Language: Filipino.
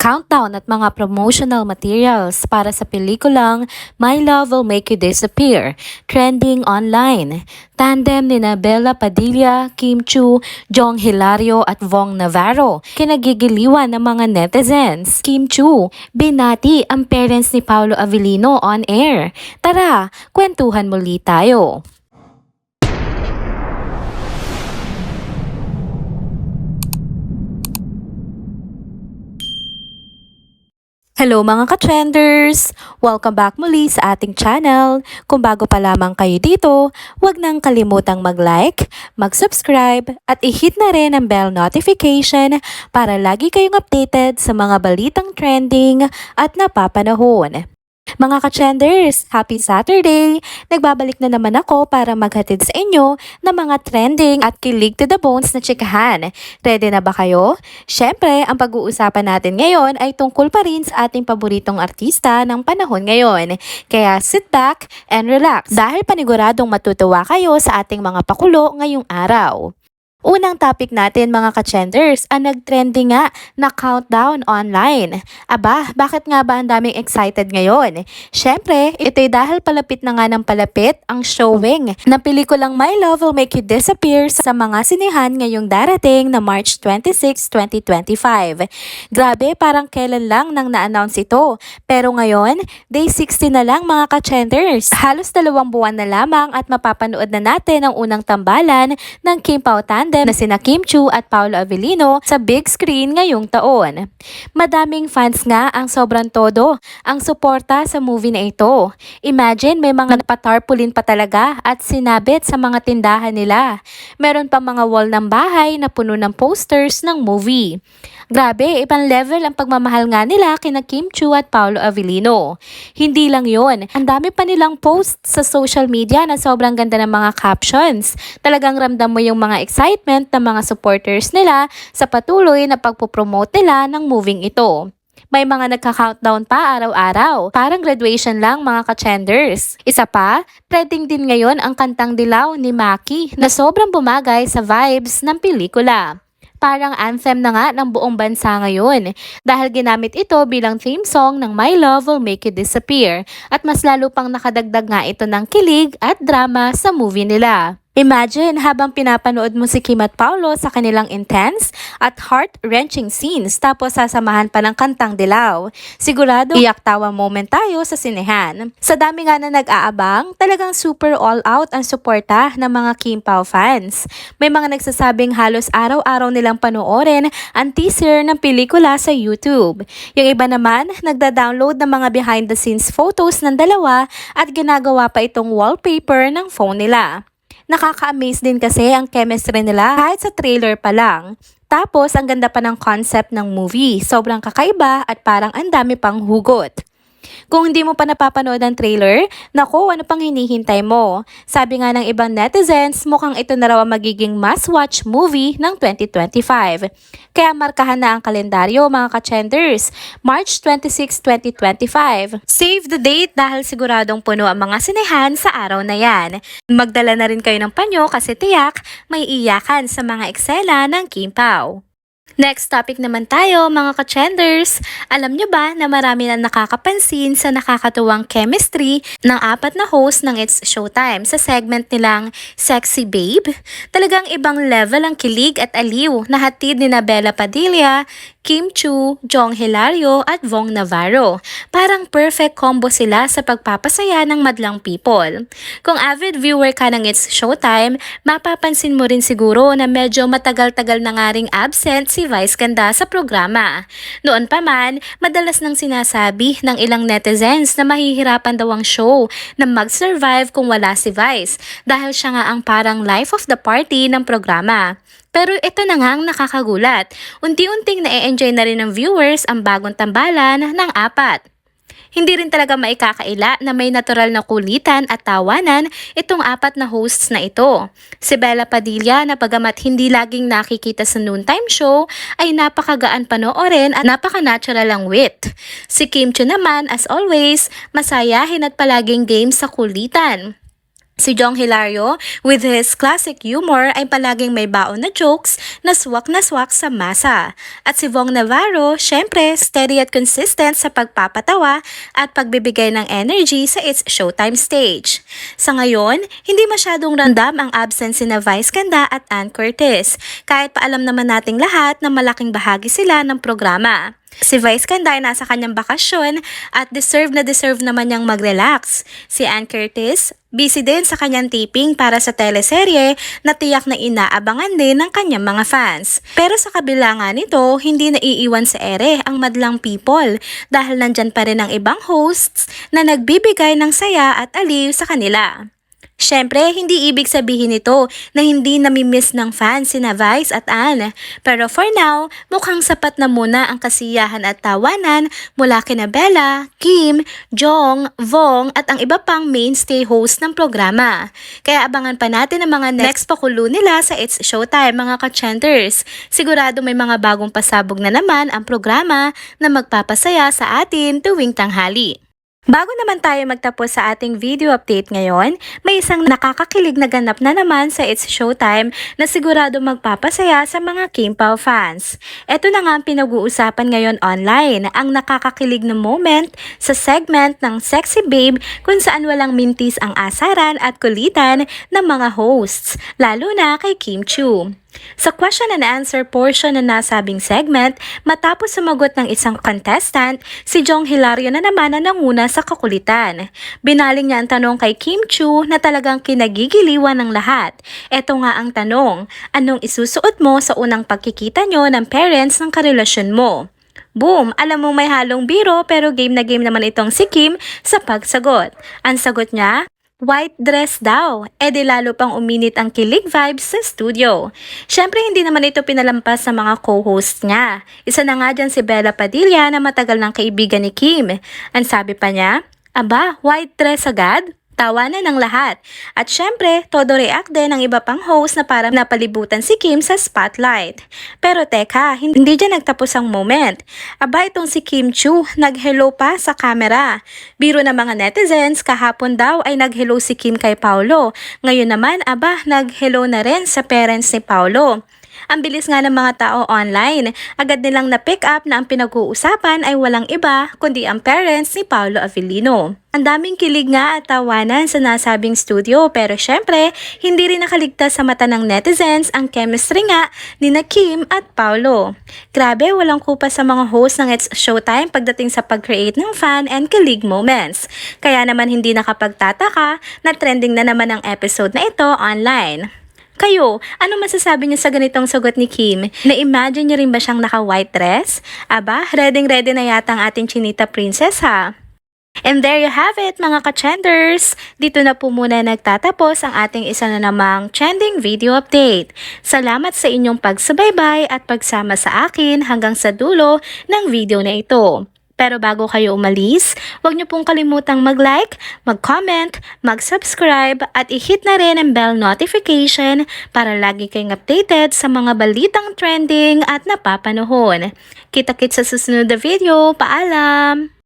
countdown at mga promotional materials para sa pelikulang My Love Will Make You Disappear, trending online. Tandem ni Bella Padilla, Kim Chu, Jong Hilario at Vong Navarro, kinagigiliwan ng mga netizens. Kim Chu, binati ang parents ni Paolo Avellino on air. Tara, kwentuhan muli tayo. Hello mga ka-trenders! Welcome back muli sa ating channel. Kung bago pa lamang kayo dito, huwag nang kalimutang mag-like, mag-subscribe at i-hit na rin ang bell notification para lagi kayong updated sa mga balitang trending at napapanahon. Mga ka-trenders, happy Saturday! Nagbabalik na naman ako para maghatid sa inyo ng mga trending at kilig to the bones na tsikahan. Ready na ba kayo? Syempre, ang pag-uusapan natin ngayon ay tungkol pa rin sa ating paboritong artista ng panahon ngayon. Kaya sit back and relax dahil paniguradong matutuwa kayo sa ating mga pakulo ngayong araw. Unang topic natin mga ka-trenders, ang nag-trending nga na countdown online. Aba, bakit nga ba ang daming excited ngayon? Syempre, ito'y dahil palapit na nga ng palapit ang showing ng pelikulang My Love Will Make You Disappear sa mga sinihan ngayong darating na March 26, 2025. Grabe, parang kailan lang nang na-announce ito. Pero ngayon, day 60 na lang mga ka-trenders. Halos 2 buwan na lamang at mapapanood na natin ang unang tambalan ng Kim Pao tandem na sina Kim Chu at Paolo Avellino sa big screen ngayong taon. Madaming fans nga ang sobrang todo ang suporta sa movie na ito. Imagine may mga napatarpulin pa talaga at sinabit sa mga tindahan nila. Meron pa mga wall ng bahay na puno ng posters ng movie. Grabe, ibang level ang pagmamahal nga nila kina Kim Chu at Paolo Avellino. Hindi lang yon, ang dami pa nilang posts sa social media na sobrang ganda ng mga captions. Talagang ramdam mo yung mga excitement ng mga supporters nila sa patuloy na pagpopromote nila ng moving ito. May mga nagka-countdown pa araw-araw. Parang graduation lang mga ka-trenders. Isa pa, trending din ngayon ang kantang Dilaw ni Maki na sobrang bumagay sa vibes ng pelikula. Parang anthem na nga ng buong bansa ngayon dahil ginamit ito bilang theme song ng My Love Will Make You Disappear at mas lalo pang nakadagdag nga ito ng kilig at drama sa movie nila. Imagine habang pinapanood mo si Kim at Paolo sa kanilang intense at heart-wrenching scenes tapos sasamahan pa ng kantang Dilaw. Sigurado iyak-tawa moment tayo sa sinehan. Sa dami nga na nag-aabang, talagang super all-out ang suporta ng mga Kim Pao fans. May mga nagsasabing halos araw-araw nilang panoorin ang teaser ng pelikula sa YouTube. Yung iba naman, nagda-download ng mga behind-the-scenes photos ng dalawa at ginagawa pa itong wallpaper ng phone nila. Nakaka-amaze din kasi ang chemistry nila kahit sa trailer pa lang. Tapos, ang ganda pa ng concept ng movie. Sobrang kakaiba at parang ang dami pang hugot. Kung hindi mo pa napapanood ang trailer, naku, ano pang hinihintay mo? Sabi nga ng ibang netizens, mukhang ito na raw ang magiging must-watch movie ng 2025. Kaya markahan na ang kalendaryo mga ka-trenders, March 26, 2025. Save the date dahil siguradong puno ang mga sinehan sa araw na yan. Magdala na rin kayo ng panyo kasi tiyak may iyakan sa mga eksena ng Kim Pao. Next topic naman tayo mga ka-trenders. Alam nyo ba na marami na nakakapansin sa nakakatuwang chemistry ng 4 na host ng It's Showtime sa segment nilang Sexy Babe? Talagang ibang level ang kilig at aliw na hatid ni Bella Padilla, Kim Chu, Jong Hilario at Vong Navarro. Parang perfect combo sila sa pagpapasaya ng madlang people. Kung avid viewer ka ng It's Showtime, mapapansin mo rin siguro na medyo matagal-tagal na nga ring absent si Vice Ganda sa programa. Noon pa man, madalas nang sinasabi ng ilang netizens na mahihirapan daw ang show na mag-survive kung wala si Vice dahil siya nga ang parang life of the party ng programa. Pero ito na nga ang nakakagulat. Unti-unting na-enjoy na rin ng viewers ang bagong tambalan ng 4. Hindi rin talaga maikakaila na may natural na kulitan at tawanan itong 4 na hosts na ito. Si Bella Padilla na bagamat hindi laging nakikita sa noontime show ay napakagaan panoorin at napaka-natural ang wit. Si Kim Chu naman as always, masayahin at palaging game sa kulitan. Si Jong Hilario, with his classic humor, ay palaging may baon na jokes na swak sa masa. At si Vong Navarro, syempre, steady at consistent sa pagpapatawa at pagbibigay ng energy sa It's Showtime stage. Sa ngayon, hindi masyadong random ang absence na Vice Ganda at Ann Curtis, kahit paalam naman nating lahat na malaking bahagi sila ng programa. Si Vice Ganda ay nasa kanyang bakasyon at deserve naman niyang mag-relax. Si Ann Curtis, busy din sa kanyang taping para sa teleserye na tiyak na inaabangan din ng kanyang mga fans. Pero sa kabila nga nito, hindi naiiwan sa ere ang madlang people dahil nandyan pa rin ang ibang hosts na nagbibigay ng saya at aliw sa kanila. Siyempre, hindi ibig sabihin nito na hindi namimiss ng fans sina Vice at Ann. Pero for now, mukhang sapat na muna ang kasiyahan at tawanan mula kina Bella, Kim, Jong, Vong at ang iba pang mainstay host ng programa. Kaya abangan pa natin ang mga next pakulo nila sa It's Showtime mga ka-chanters. Sigurado may mga bagong pasabog na naman ang programa na magpapasaya sa atin tuwing tanghali. Bago naman tayo magtapos sa ating video update ngayon, may isang nakakakilig na ganap na naman sa It's Showtime na sigurado magpapasaya sa mga Kim Pao fans. Ito na nga ang pinag-uusapan ngayon online, ang nakakakilig na moment sa segment ng Sexy Babe kung saan walang mintis ang asaran at kulitan ng mga hosts, lalo na kay Kim Chiu. Sa question and answer portion na nasabing segment, matapos sumagot ng isang contestant, si Jong Hilario na naman ang nanguna sa kakulitan. Binaling niya ang tanong kay Kim Chiu na talagang kinagigiliwan ng lahat. Ito nga ang tanong, anong isusuot mo sa unang pagkikita nyo ng parents ng karelasyon mo? Boom! Alam mo may halong biro pero game na game naman itong si Kim sa pagsagot. Ang sagot niya, white dress daw, di lalo pang uminit ang kilig vibes sa studio. Siyempre hindi naman ito pinalampas sa mga co-host niya. Isa na nga dyan si Bella Padilla na matagal ng kaibigan ni Kim. Ang sabi pa niya, aba, white dress agad? Tawanan ng lahat. At syempre, todo react din ng iba pang host na parang napalibutan si Kim sa spotlight. Pero teka, hindi dyan nagtapos ang moment. Aba itong si Kim Chiu, nag-hello pa sa camera. Biro ng mga netizens, kahapon daw ay nag-hello si Kim kay Paolo. Ngayon naman, aba, nag-hello na rin sa parents ni Paolo. Ang bilis nga ng mga tao online. Agad nilang na-pick up na ang pinag-uusapan ay walang iba kundi ang parents ni Paolo Avellino. Ang daming kilig nga at tawanan sa nasabing studio pero syempre, hindi rin nakaligtas sa mata ng netizens ang chemistry nga ni na Kim at Paolo. Grabe, walang kupa sa mga host ng It's Showtime pagdating sa pag-create ng fan and kilig moments. Kaya naman hindi nakapagtataka na trending na naman ang episode na ito online. Kayo, ano masasabi niyo sa ganitong sagot ni Kim? Na-imagine niyo rin ba siyang naka-white dress? Aba, ready na yata ang ating Chinita Princess ha? And there you have it mga ka-trenders! Dito na po muna nagtatapos ang ating isa na namang trending video update. Salamat sa inyong pagsubaybay at pagsama sa akin hanggang sa dulo ng video na ito. Pero bago kayo umalis, huwag niyo pong kalimutang mag-like, mag-comment, mag-subscribe at i-hit na rin ang bell notification para lagi kayong updated sa mga balitang trending at napapanahon. Kita-kits sa susunod na video. Paalam!